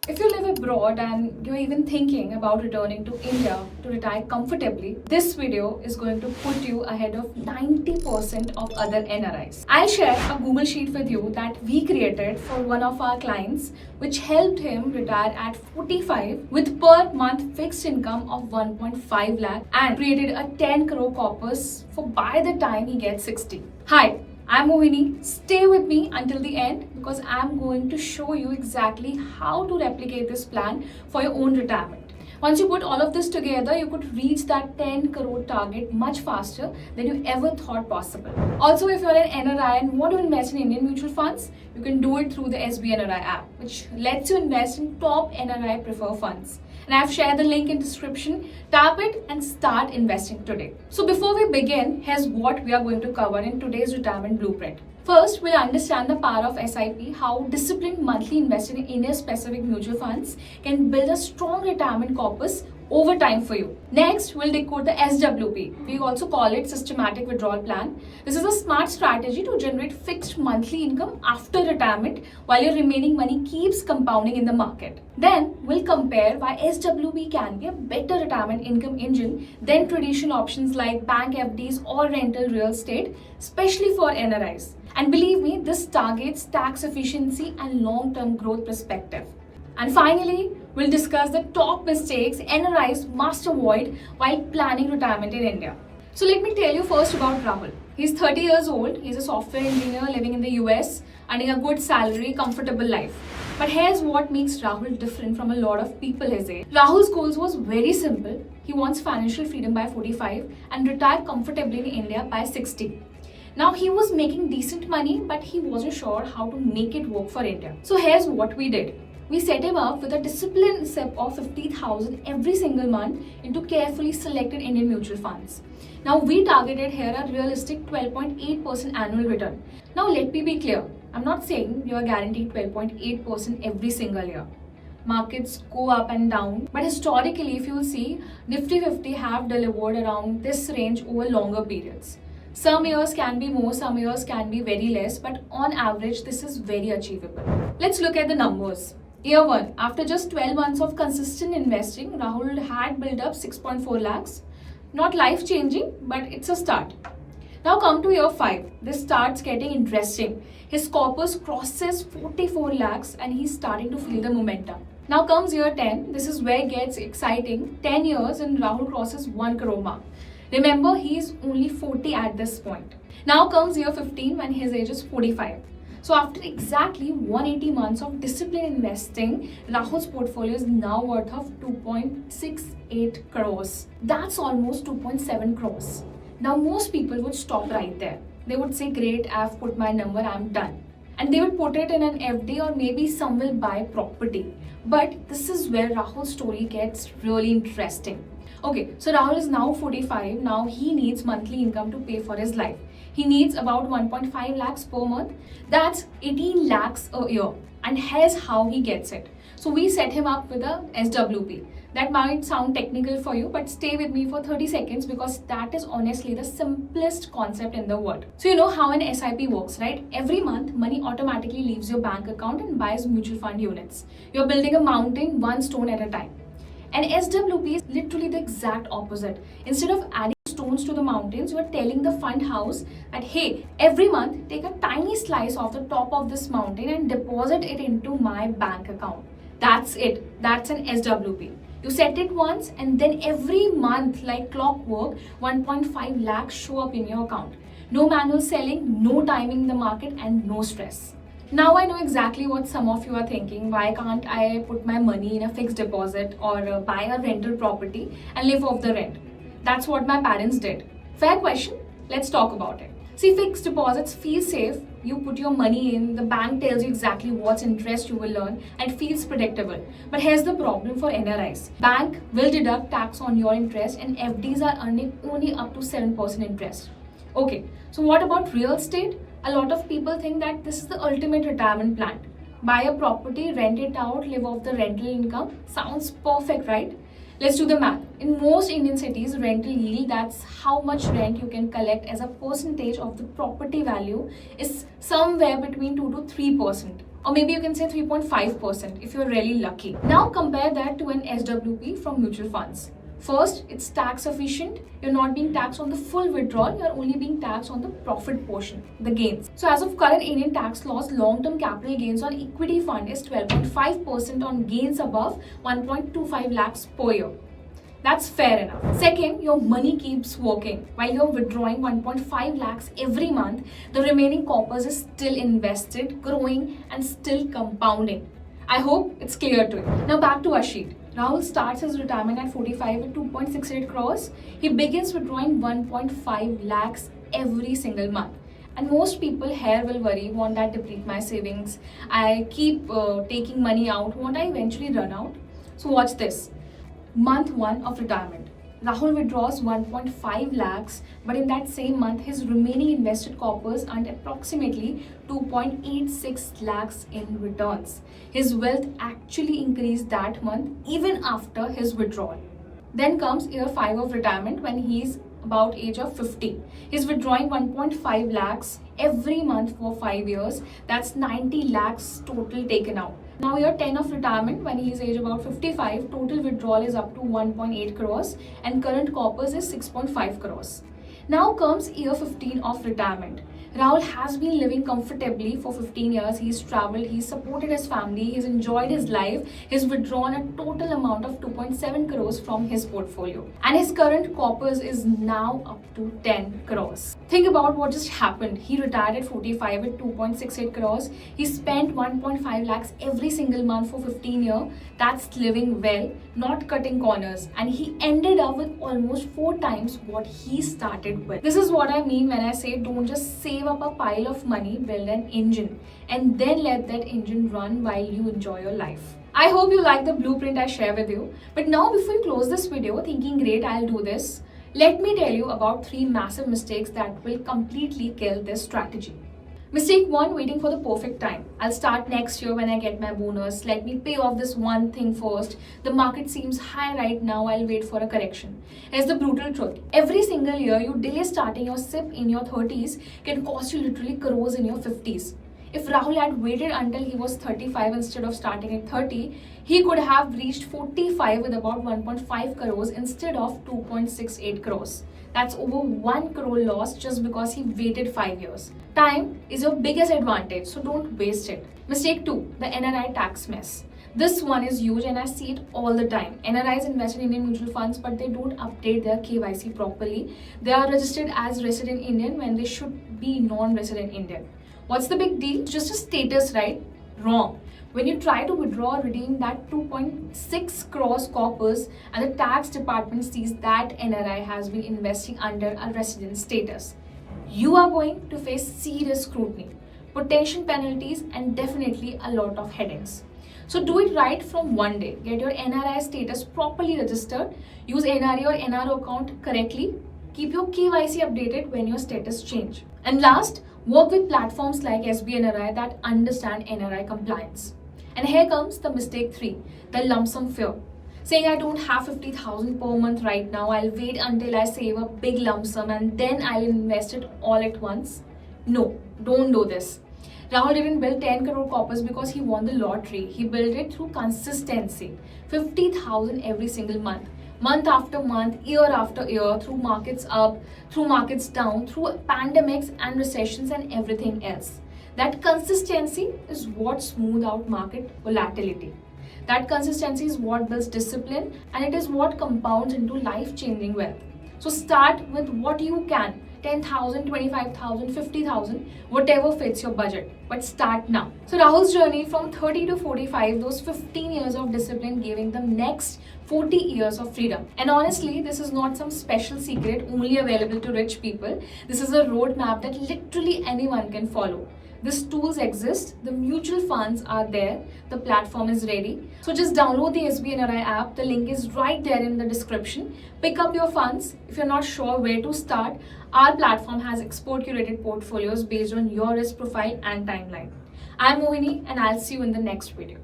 If you live abroad and you're even thinking about returning to India to retire comfortably, this video is going to put you ahead of 90% of other NRIs. I'll share a Google Sheet with you that we created for one of our clients, which helped him retire at 45 with per month fixed income of 1.5 lakh and created a 10 crore corpus for by the time he gets 60. Hi. I'm Mohini. Stay with me until the end because I'm going to show you exactly how to replicate this plan for your own retirement. Once you put all of this together, you could reach that 10 crore target much faster than you ever thought possible. Also, if you're an NRI and want to invest in Indian mutual funds, you can do it through the SBNRI app, which lets you invest in top NRI preferred funds. And I've shared the link in description. Tap it and start investing today. So before we begin, here's what we are going to cover in today's retirement blueprint. First, we'll understand the power of SIP, how disciplined monthly investing in India-specific mutual funds can build a strong retirement corpus over time for you. Next, we'll decode the SWP. We also call it Systematic Withdrawal Plan. This is a smart strategy to generate fixed monthly income after retirement while your remaining money keeps compounding in the market. Then, we'll compare why SWP can be a better retirement income engine than traditional options like bank FDs or rental real estate, especially for NRIs. And believe me, this targets tax efficiency and long-term growth perspective. And finally, we'll discuss the top mistakes NRIs must avoid while planning retirement in India. So let me tell you first about Rahul. He's 30 years old, he's a software engineer living in the US, earning a good salary, comfortable life. But here's what makes Rahul different from a lot of people his age. Rahul's goals was very simple. He wants financial freedom by 45 and retire comfortably in India by 60. Now he was making decent money, but he wasn't sure how to make it work for India. So here's what we did. We set him up with a disciplined SIP of 50,000 every single month into carefully selected Indian mutual funds. Now we targeted here a realistic 12.8% annual return. Now let me be clear. I'm not saying you are guaranteed 12.8% every single year. Markets go up and down, but historically if you'll see, Nifty 50 have delivered around this range over longer periods. Some years can be more, some years can be very less, but on average, this is very achievable. Let's look at the numbers. Year 1, after just 12 months of consistent investing, Rahul had built up 6.4 lakhs. Not life-changing, but it's a start. Now come to year 5. This starts getting interesting. His corpus crosses 44 lakhs and he's starting to feel the momentum. Now comes year 10. This is where it gets exciting. 10 years and Rahul crosses 1 crore mark. Remember, he is only 40 at this point. Now comes year 15 when his age is 45. So after exactly 180 months of disciplined investing, Rahul's portfolio is now worth of 2.68 crores. That's almost 2.7 crores. Now most people would stop right there. They would say, great, I've put my number, I'm done. And they would put it in an FD or maybe some will buy property. But this is where Rahul's story gets really interesting. Okay, so Rahul is now 45. Now he needs monthly income to pay for his life. He needs about 1.5 lakhs per month. That's 18 lakhs a year. And here's how he gets it. So we set him up with a SWP. That might sound technical for you, but stay with me for 30 seconds because that is honestly the simplest concept in the world. So you know how an SIP works, right? Every month, money automatically leaves your bank account and buys mutual fund units. You're building a mountain one stone at a time. And SWP is literally the exact opposite. Instead of adding stones to the mountains, you are telling the fund house that, hey, every month take a tiny slice off the top of this mountain and deposit it into my bank account. That's it. That's an SWP. You set it once and then every month, like clockwork, 1.5 lakhs show up in your account. No manual selling, no timing the market, and no stress. Now I know exactly what some of you are thinking. Why can't I put my money in a fixed deposit or buy a rental property and live off the rent? That's what my parents did. Fair question. Let's talk about it. See, fixed deposits feel safe. You put your money in, the bank tells you exactly what's interest you will earn and feels predictable. But here's the problem for NRIs. Bank will deduct tax on your interest and FDs are earning only up to 7% interest. Okay, so what about real estate? A lot of people think that this is the ultimate retirement plan. Buy a property, rent it out, live off the rental income. Sounds perfect, right? Let's do the math. In most Indian cities, rental yield, that's how much rent you can collect as a percentage of the property value, is somewhere between 2 to 3%. or maybe you can say 3.5% if you're really lucky. Now compare that to an SWP from mutual funds. First, it's tax efficient. You're not being taxed on the full withdrawal, you're only being taxed on the profit portion, the gains. So as of current Indian tax laws, long-term capital gains on equity fund is 12.5% on gains above 1.25 lakhs per year. That's fair enough. Second, your money keeps working. While you're withdrawing 1.5 lakhs every month, the remaining corpus is still invested, growing and still compounding. I hope it's clear to you. Now back to our sheet. Rahul starts his retirement at 45 with 2.68 crores. He begins withdrawing 1.5 lakhs every single month. And most people here will worry, won't I deplete my savings? I keep taking money out, won't I eventually run out? So watch this. Month 1 of retirement. Rahul withdraws 1.5 lakhs, but in that same month, his remaining invested corpus earned approximately 2.86 lakhs in returns. His wealth actually increased that month even after his withdrawal. Then comes year 5 of retirement when he's about age of 50. He's withdrawing 1.5 lakhs every month for 5 years. That's 90 lakhs total taken out. Now year 10 of retirement when he is age about 55, total withdrawal is up to 1.8 crores and current corpus is 6.5 crores. Now comes year 15 of retirement. Rahul has been living comfortably for 15 years. He's traveled, he's supported his family, he's enjoyed his life. He's withdrawn a total amount of 2.7 crores from his portfolio. And his current corpus is now up to 10 crores. Think about what just happened. He retired at 45 with 2.68 crores. He spent 1.5 lakhs every single month for 15 years. That's living well, not cutting corners. And he ended up with almost 4 times what he started with. This is what I mean when I say don't just save up a pile of money, build an engine, and then let that engine run while you enjoy your life. I hope you like the blueprint I share with you. But now before you close this video thinking great, I'll do this, let me tell you about 3 massive mistakes that will completely kill this strategy. Mistake 1, waiting for the perfect time. I'll start next year when I get my bonus. Let me pay off this one thing first. The market seems high right now. I'll wait for a correction. Here's the brutal truth. Every single year you delay starting your SIP in your 30s can cost you literally crores in your 50s. If Rahul had waited until he was 35 instead of starting at 30, he could have reached 45 with about 1.5 crores instead of 2.68 crores. That's over 1 crore loss just because he waited 5 years. Time is your biggest advantage, so don't waste it. Mistake 2, the NRI tax mess. This one is huge and I see it all the time. NRIs invest in Indian mutual funds but they don't update their KYC properly. They are registered as resident Indian when they should be non-resident Indian. What's the big deal? Just a status, right? Wrong. When you try to withdraw or redeem that 2.6 crores corpus and the tax department sees that NRI has been investing under a resident status, you are going to face serious scrutiny, potential penalties and definitely a lot of headaches. So do it right from one day. Get your NRI status properly registered. Use NRI or NRO account correctly. Keep your KYC updated when your status change. And last, work with platforms like SBNRI that understand NRI compliance. And here comes the mistake 3, the lump sum fear. Saying I don't have 50,000 per month right now, I'll wait until I save a big lump sum and then I'll invest it all at once. No, don't do this. Rahul didn't build 10 crore corpus because he won the lottery. He built it through consistency. 50,000 every single month. Month after month, year after year, through markets up, through markets down, through pandemics and recessions and everything else. That consistency is what smooths out market volatility. That consistency is what builds discipline and it is what compounds into life-changing wealth. So start with what you can. 10,000, 25,000, 50,000, whatever fits your budget. But start now. So Rahul's journey from 30 to 45, those 15 years of discipline giving them next 40 years of freedom. And honestly, this is not some special secret only available to rich people. This is a roadmap that literally anyone can follow. These tools exist, the mutual funds are there, the platform is ready. So just download the SBNRI app, the link is right there in the description. Pick up your funds. If you're not sure where to start, our platform has expert curated portfolios based on your risk profile and timeline. I'm Mohini and I'll see you in the next video.